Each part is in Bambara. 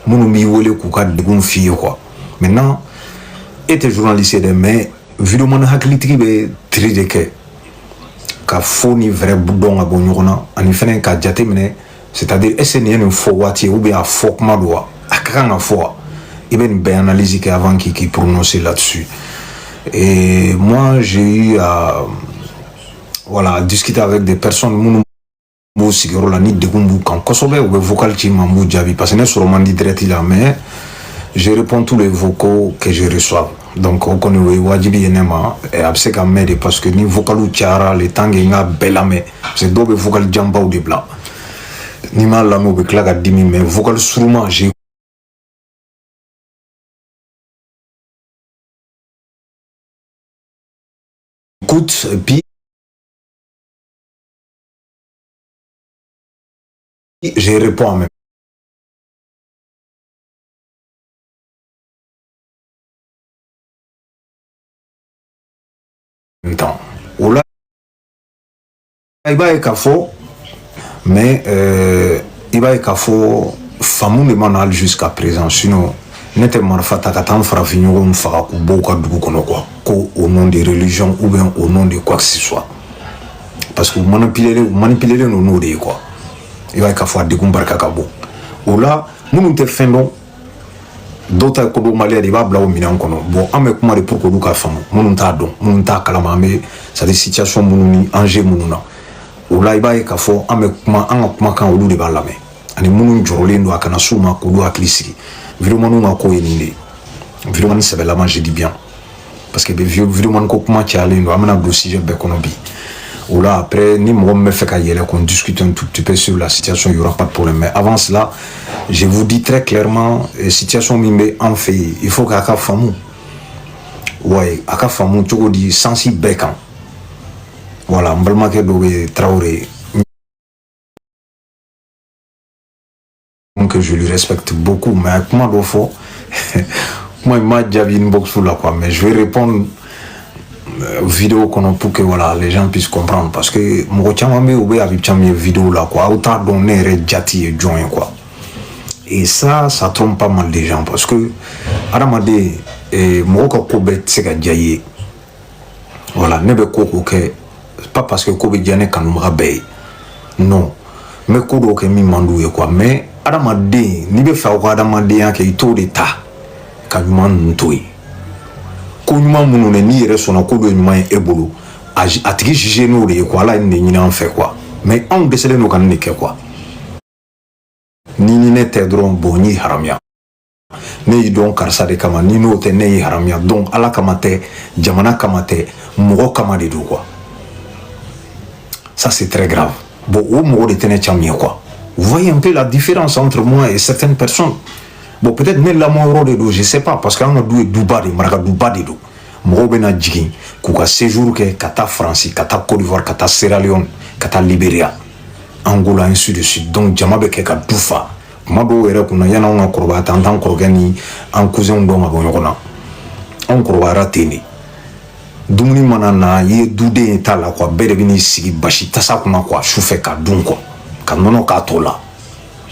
minnu b'i wele k'u ka degun f'i ye quoi. Maintenant e tɛ journaliste dɛ mais vidéo man hakilitigi bɛ tri de kɛ ka faux ni vrai dɔn ka bɔ ɲɔgɔn na ani fɛnɛ ka jate minɛ, c'est-à-dire est-ce que nin ye nin fɔ waati ye ou bien a fɔ kuma don wa, a ka kan ka fɔ wa, i bɛ nin bɛɛ analyse kɛ avant k'i prononcer là-dessus. Et moi j'ai eu à voilà discuter avec des personnes minnu b'u sigiyɔrɔ la ni degun b'u kan kosɛbɛ, u bɛ vocal ci ma b'u jaabi parce que ne sɔrɔ man di direct la mais je réponds tous les vocaux que je reçois. Donc o kɔni o ye wajibi ye ne ma, a bɛ se ka mɛn de parce que ni vocalu cayara le temps que n ka bɛɛ lamɛn parce que dɔw bɛ vocal janbaw de bila, ni m'a lamɛn u bɛ tila ka dimi, mais vocal suruma j'ai écoute et puis je réponds en même temps. O la i b'a ye k'a fɔ mais i b'a ye k'a fɔ faamu de ma na hali jusqu'à présent, sinon ne tɛ marifa ta ka taa n farafinɲɔgɔnw faga k'u bɔ u ka dugu kɔnɔ quoi, ko au nom de religion ou bien au nom de quoi que ce soit, parce que manipulelen don n'o de ye quoi. I b'a ye k'a fɔ a degun barika ka bon. O la minnu tɛ fɛn dɔn, dɔw ta ye kodɔn maliyɛ de, i b'a bila o minɛn kɔnɔ. Bon an bɛ kuma de pour que olu ka faamu, minnu t'a dɔn, minnu t'a kalama, an bɛ c'est à dire situation minnu ni enjeu minnu na. O la i b'a ye k'a fɔ an bɛ kuma, an ka kumakan olu de b'a lamɛn, ani minnu jɔrɔlen don a kana s'u ma k'olu hakili sigi. Vidéoman ka ko ye nin de ye, vidéoman sɛbɛlama je dis bien, parce que vidéoman ko kuma cayalen don, an bɛna don sujet bɛɛ kɔnɔ bi. O la après ni mɔgɔ min bɛ fɛ ka yɛlɛ qu'on discute un tout petit peu sur la situation, il y aura pas de problème, mais avant cela je vous dis très clairement situation min bɛ an fɛ yen, il faut k'a ka faamu, ouais a ka faamu cogo di sansi bɛɛ kan. Voilà n balimakɛ dɔ bɛ Traoré que je lui respecte beaucoup, mais comment il faut moi il m'a déjà vu une box là quoi, mais je vais répondre vidéo qu'on a pour que voilà les gens puissent comprendre, parce que mon chama me oubé avec chamé vidéo là quoi, autant donner rejati et joint quoi, et ça trompe pas mal de gens parce que adamade mon ko bet c'est ka jaye voilà ne be ko que pas parce que ko be jane kanu rabe non, mais ko do ke mi mandou quoi, mais adamaden ni bɛ fɛ aw ka adamadenya kɛ i t'o de ta ka ɲuman ninnu to yen, ko ɲuman minnu ne n'i yɛrɛ sɔnna ko dɔ ɲuman ye e bolo a tigi juger n'o de ye quoi, ala ye nin de ɲini an fɛ quoi, mais anw dɛsɛlen don ka nin de kɛ quoi. Ni ne tɛ dɔrɔn bon n y'i haramuya, ne y'i dɔn karisa de kama, ni n'o tɛ ne y'i haramuya, donc ala kama tɛ, jamana kama tɛ, mɔgɔ kama de don quoi. Ça c'est très grave. Bon o mɔgɔ de tɛ ne caman ye quoi. Vous voyez un peu la différence entre moi et certaines personnes. Bon, peut-être ne l'amour de dos, je sais pas, parce qu'on a doué Duba de Maraka Duba de dos. Moro bena jigin, kuka séjour ke kata France, kata Côte d'Ivoire, kata Sierra Leone, kata Libéria, Angola, ainsi de suite. Donc, Djamabe ke ka doufa. Mabo ere kuna yana on akoroba tantan korogani en cousin do ma bonyona. On koroba rateni. Dumuni manana ye dude ta la quoi, bere bini sigi bashi tasa kuna quoi, choufe ka dun quoi. Ka nono ka to la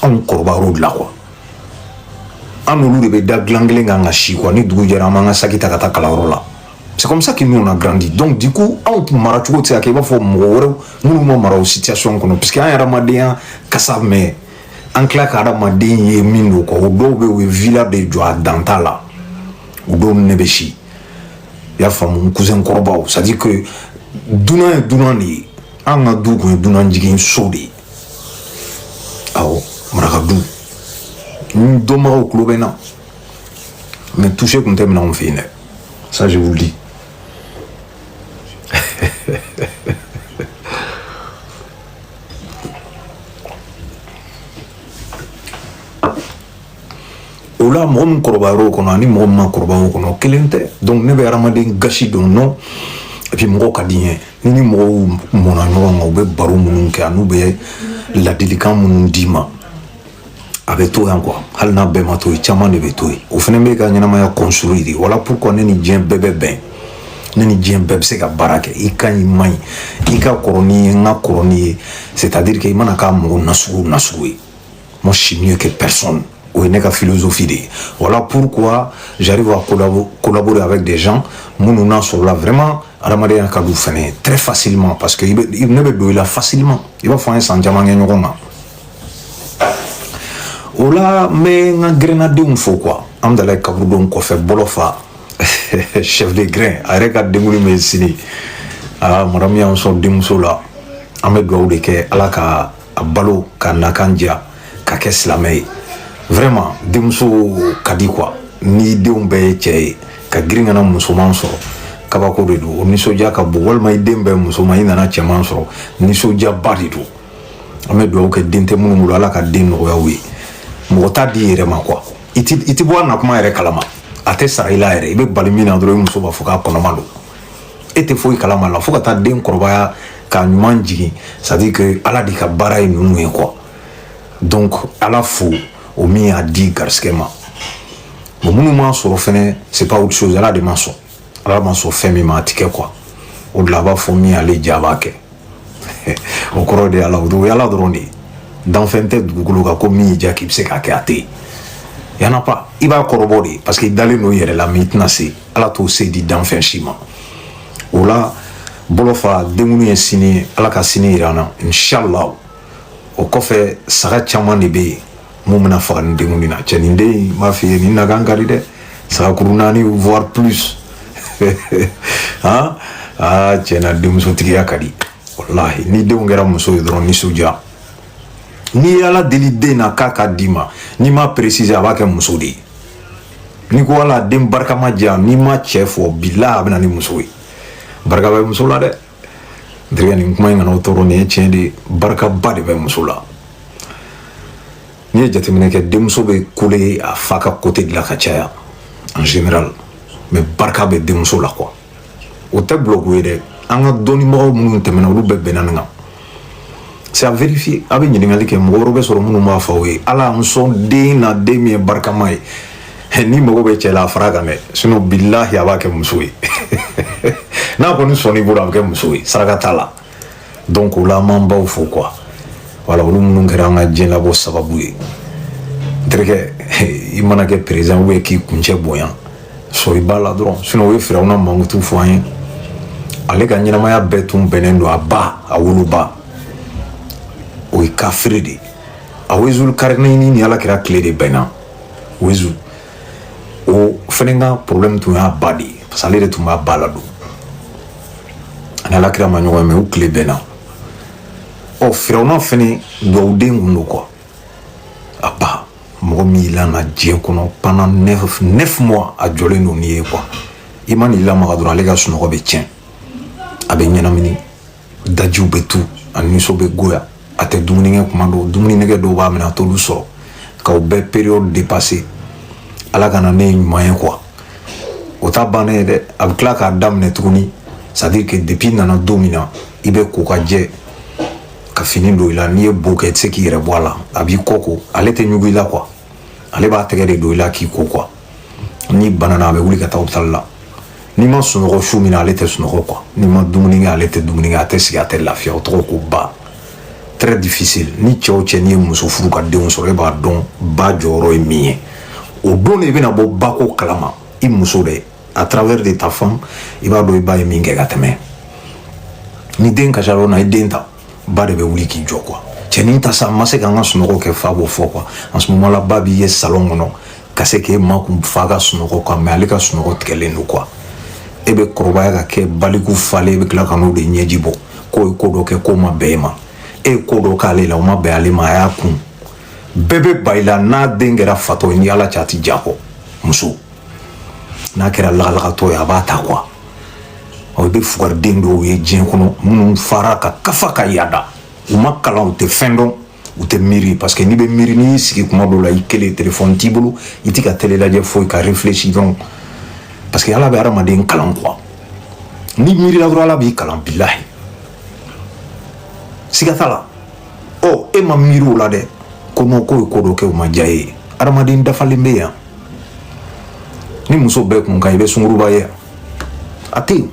on koroba road la quoi, an olu de bɛ da glanglen kan ka si quoi, ni dugu jɛra an b'an ka saki ta ka taa kalanyɔrɔ la. C'est comme ça que nous on a grandi. Donc du coup anw mara cogo tɛ se ka kɛ i b'a fɔ mɔgɔ wɛrɛw minnu ma mara o situation kɔnɔ, parce que an hadamadenya kasa mɛn an tila ka hadamaden ye min don quoi, o dɔw bɛ u ye villa de jɔ a danta la, o dɔw ne bɛ si, i y'a faamu n cousin kɔrɔbaw, c'est à dire que dunan ye dunan de ye, an ka du kun ye dunan jigin so de ye. Awɔ maraka du n dɔnbagaw tulo bɛ na, mais touché kun tɛ minɛ anw fɛ yen dɛ, ça je vous le dis. O la mɔgɔ min kɔrɔbayara o kɔnɔ ani mɔgɔ min ma kɔrɔbaya o kɔnɔ kelen tɛ, donc ne bɛ hadamaden gasi dɔn non, et puis mɔgɔw ka di n ye, ni mɔgɔw mɔna ɲɔgɔn kan u bɛ baro minnu kɛ an'u bɛ ladilikan minnu d'i ma, a bɛ to yan quoi, hali n'a bɛɛ ma to yen caman de bɛ to yen, o fana bɛ ka ɲɛnamaya construire de, voilà pourquoi ne ni diɲɛ bɛɛ bɛ bɛn, ne ni diɲɛ bɛɛ bɛ se ka baara kɛ, i ka ɲi i man ɲi, i ka kɔrɔ ni ye n ka kɔrɔ ni ye, c'est à dire que i mana k'a mɔgɔ nasugu ye, moi je suis mieux que personne, n'est qu'à philosophie. Voilà pourquoi j'arrive à collaborer avec des gens. Mon sur là vraiment, Ramadan Kadou fait très facilement parce qu'il ne peut pas facilement. Il va faire un sentiment de Ola, mais un grenade un faux quoi. Amdala Kaboudon ko fait bolofa. Chef de grain, arrête de démolir mes signes. Ah, madame, il y a un sort de moussula. Ahmed Goude ke alaka balo ka nakandia ka ke slamay vraiment demso kadi quoi ni deum be cey ka gringa na musulman so kabako de do ni soja ka bo wal may dembe musulman ina na cheman so ni soja bari do Ahmed do ke dinte munu alaka din no yawi mo ta di re ma quoi iti bo na kuma ere kalama ate sara ila ere be balimina do muso ba fuka kono mando ete foi kalama la fuka ta den korba ka ɲuman jigi c'est à dire que ala di ka baara ye ninnu ye quoi donc ala fo o min y'a di garisigɛ ma bon minnu m'a sɔrɔ fɛnɛ c'est pas autre chose ala de m'a sɔn ala m'a sɔn fɛn min ma a ti kɛ quoi o de la a b'a fɔ min ale ja a b'a kɛ o kɔrɔ de ala o ye ala dɔrɔn de ye danfɛn tɛ dugukolo kan ko min y'i ja k'i bɛ se k'a kɛ a tɛ yen y'en a pas i b'a kɔrɔbɔ de parce que i dalen don i yɛrɛ la mais i tɛna se ala t'o se di danfɛn si ma o la bolofa demunu ye sini ala ka sini irana inshallah o kɔfɛ saga caman de be mun bena faga ni demunu na cɛ nin den m'a f'i ye nin na kan kadi dɛ saga kuru naani voire plus cɛ na denmusotigiya ka di wallahi ni denw kɛra muso ye dɔrɔn nisɔndiya ni ye ala deli den na k'a ka d'i ma n'i ma préciser a b'a kɛ muso de ye ni ko ala den barikama diya n'i ma cɛ fɔ bilahi a bena ni muso ye barka bɛ muso la dɛ n nin kuma in kana o tɔɔrɔ nin ye tiɲɛ de barikaba de bɛ muso la n'i ye jateminɛ kɛ denmuso bɛ kule a fa ka côté de la ka caya en général mais barika bɛ denmuso la quoi o tɛ bloqué ye dɛ an ka dɔnnibagaw minnu tɛmɛna olu bɛɛ bɛnna nin kan c'est à vérifier a bɛ ɲininkali kɛ mɔgɔ wɛrɛ bɛ sɔrɔ minnu b'a fɔ aw ye ala n sɔn den na den min ye barikama ye ni mago bɛ cɛ la a fara kan dɛ sinon bilahi a b'a kɛ muso ye n'a kɔni sɔnni bolo a bɛ kɛ muso ye saraka t'a la donc o la an b'an baw fo quoi voilà olu minnu kɛra an ka diɲɛ labɔ sababu ye n terikɛ i mana kɛ président ou k'i kuncɛ bonya sɔrɔ i b'a la dɔrɔn sinon o ye firawuna mankutu fɔ an ye ale ka ɲɛnamaya bɛɛ tun bɛnnen don a ba a woloba o ye kafiri de a wezulu karinayini ni ala kɛra tile de bɛnna wezu o fɛnɛ ka problème tun y'a ba de ye parce que ale de tun b'a ba la don ani ala kira ma ɲɔgɔn ye mais u tile bɛnna ɔ firawuna fɛnɛ dugawuden kun don quoi a ba mɔgɔ min y'i lana diɲɛ kɔnɔ pendant 9 mois a jɔlen don n'i ye quoi i ma n'i lamaga dɔrɔn ale ka sunɔgɔ bɛ tiɲɛ a bɛ ɲɛnamini dajiw bɛ tu a nisɔn bɛ goya a tɛ dumuni kɛ kuma dɔw dumuni nɛgɛ dɔw b'a minɛ a t'olu sɔrɔ k'aw bɛɛ période dépasser ala ka na ne ye ɲuman ye quoi o ta bannen ye dɛ a bɛ tila k'a daminɛ tuguni c'est à dire que depuis nana don min na i bɛ ko ka jɛ ka fini don i la n'i ye bo kɛ i tɛ se k'i yɛrɛ bɔ a la a b'i kɔ ko ale tɛ ɲugu i la quoi ale b'a tɛgɛ de don i la k'i ko quoi n'i banana a bɛ wuli ka taa hôpital la n'i ma sunɔgɔ su min na ale tɛ sunɔgɔ quoi n'i ma dumuni kɛ ale tɛ dumuni kɛ a tɛ sigi a tɛ lafiya o tɔgɔ ko ba très difficile ni cɛ o cɛ n'i ye muso furu ka denw sɔrɔ e b'a dɔn ba jɔyɔrɔ ye min ye o don de i bɛna bɔ ba ko kalama i muso de à travers de ta femme i b'a dɔn i ba ye min kɛ ka tɛmɛ ni den kasara o na i den ta ba de bɛ wuli k'i jɔ quoi cɛnin ta sa a ma se k'an ka sunɔgɔ kɛ fa b'o fɔ quoi en ce moment là ba b'i ye salon kɔnɔ ka se k'e makun fa ka sunɔgɔ quoi mais ale ka sunɔgɔ tigɛlen don quoi e bɛ kɔrɔbaya ka kɛ baliku falen e bɛ tila ka n'o de ɲɛji bɔ k'o ye ko dɔ kɛ k'o ma bɛn e ma e ye ko dɔ k'ale la o ma bɛn ale ma a y'a kun bɛɛ bɛ ba i la n'a den kɛra fatɔ ye ni ala cɛ a ti ja kɔ muso n'a kɛra lagalagatɔ ye a b'a ta quoi i bɛ fugariden dɔw ye diɲɛ kɔnɔ minnu fara ka kafa ka yada u ma kalan u tɛ fɛn dɔn u tɛ miiri parce que n'i bɛ miiri n'i y'i sigi kuma dɔw la i kelen téléphone t'i bolo i tɛ ka télé lajɛ foyi ka réfléchir dɔrɔn parce que ala bɛ hadamaden kalan quoi ni miirila dɔrɔn ala b'i kalan bilahi siga t'a la ɔ e ma miiri o la dɛ ko non k'o ye ko dɔ kɛ o ma diya e ye hadamaden dafalen bɛ yan ni muso bɛɛ kun kan i bɛ sunguruba ye a tɛ yen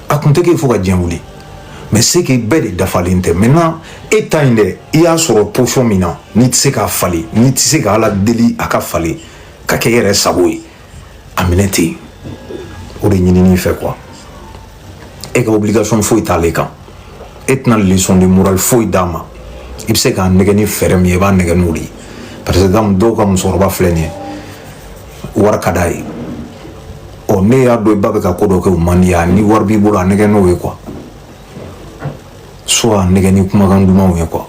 a kun tɛ k'e fo ka diɲɛ wuli mais c'est que bɛɛ de dafalen tɛ maintenant e ta in dɛ i y'a sɔrɔ position min na n'i tɛ se k'a falen n'i tɛ se ka ala deli a ka falen ka kɛ i yɛrɛ sago ye a minɛ ten o de ɲinini fɛ quoi e ka obligation foyi t'ale kan e tɛna leçon de morale foyi d'a ma i bɛ se k'a nɛgɛ ni fɛɛrɛ min ye i b'a nɛgɛ n'o de ye par exemple dɔw ka musokɔrɔba filɛ nin ye wari ka d'a ye ɔ ne y'a dɔn i ba bɛ ka ko dɔ kɛ o man di ya ni wari b'i bolo a nɛgɛ n'o ye quoi soit a nɛgɛ ni kumakan dumanw ye quoi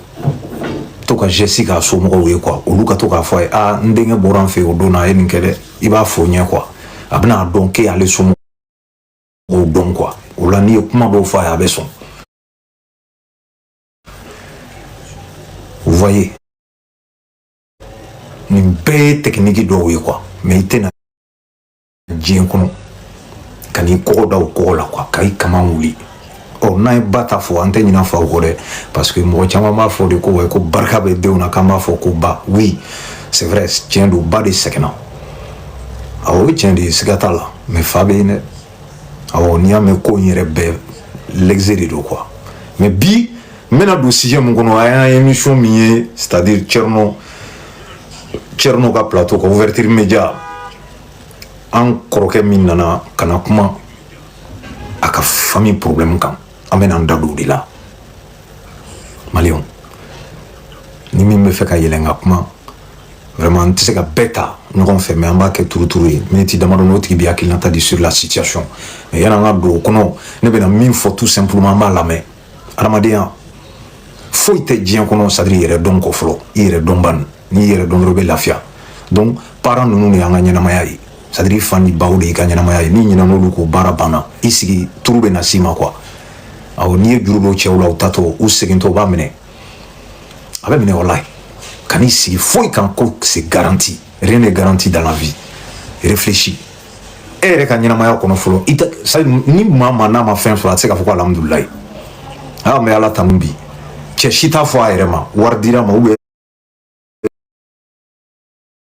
to ka geste k'a somɔgɔw ye quoi olu ka to k'a fɔ a ye a n denkɛ bɔra an fɛ yen o don na a ye nin kɛ dɛ i b'a fɔ o ɲɛ quoi a bɛna a dɔn k'e y'ale somɔgɔw dɔn quoi o la n'i ye kuma dɔw fɔ a ye a bɛ sɔn vous voyez nin bɛɛ ye technique dɔw ye quoi mais i tɛna diɲɛ kɔnɔ ka n'i kɔgɔ da o kɔgɔ la quoi ka i kama wuli ɔ n'an ye ba ta fɔ an tɛ ɲinɛ faw kɔ dɛ parce que mɔgɔ caman b'a fɔ de ko ouais ko barika bɛ denw na k'an b'a fɔ ko ba oui c'est vrai tiɲɛ don ba de sɛgɛnna awɔ o ye tiɲɛ de ye siga t'a la mais fa bɛ yen dɛ awɔ n'i y'a mɛn ko in yɛrɛ bɛɛ l'exé de don quoi mais bi n bɛna don sujet mun kɔnɔ a y'an émission min ye c'est à dire Thierno ka plateau ka ouverture média an kɔrɔkɛ min nana ka na kuma a ka famille problème kan an bɛna an da don o de la maliyɛnw ni min bɛ fɛ ka yɛlɛn ka kuma vraiment n tɛ se ka bɛɛ ta ɲɔgɔn fɛ mais an b'a kɛ turuturu ye miniti damadɔ n'o tigi bɛ hakilinata di sur la situation mais yan'an ka don o kɔnɔ ne bɛna min fɔ tout simplement an b'a lamɛn adamadenya foyi tɛ diɲɛ kɔnɔ c'est à dire yɛrɛ dɔn kɔ fɔlɔ i yɛrɛ dɔn ban n'i yɛrɛ dɔn dɔrɔn i bɛ lafiya donc parents ninnu de y'an ka ɲɛnamaya ye c'est à dire i fa ni baw de y'i ka ɲɛnamaya ye n'i ɲinɛ n'olu ko baara banna i sigi turu bɛ na s'i ma quoi awɔ n'i ye juru don cɛw la u tatɔ u segintɔ u b'a minɛ a bɛ minɛ walahi kan'i sigi foyi kan ko c'est garanti rien n'est garanti dans la vie réfléchis e yɛrɛ ka ɲɛnamaya kɔnɔ fɔlɔ i tɛ ni maa n'a ma fɛn sɔrɔ a tɛ se k'a fɔ ko alhamdulilayi a n bɛ ala tanu bi cɛ si t'a fɔ a yɛrɛ ma wari dira ma ou bien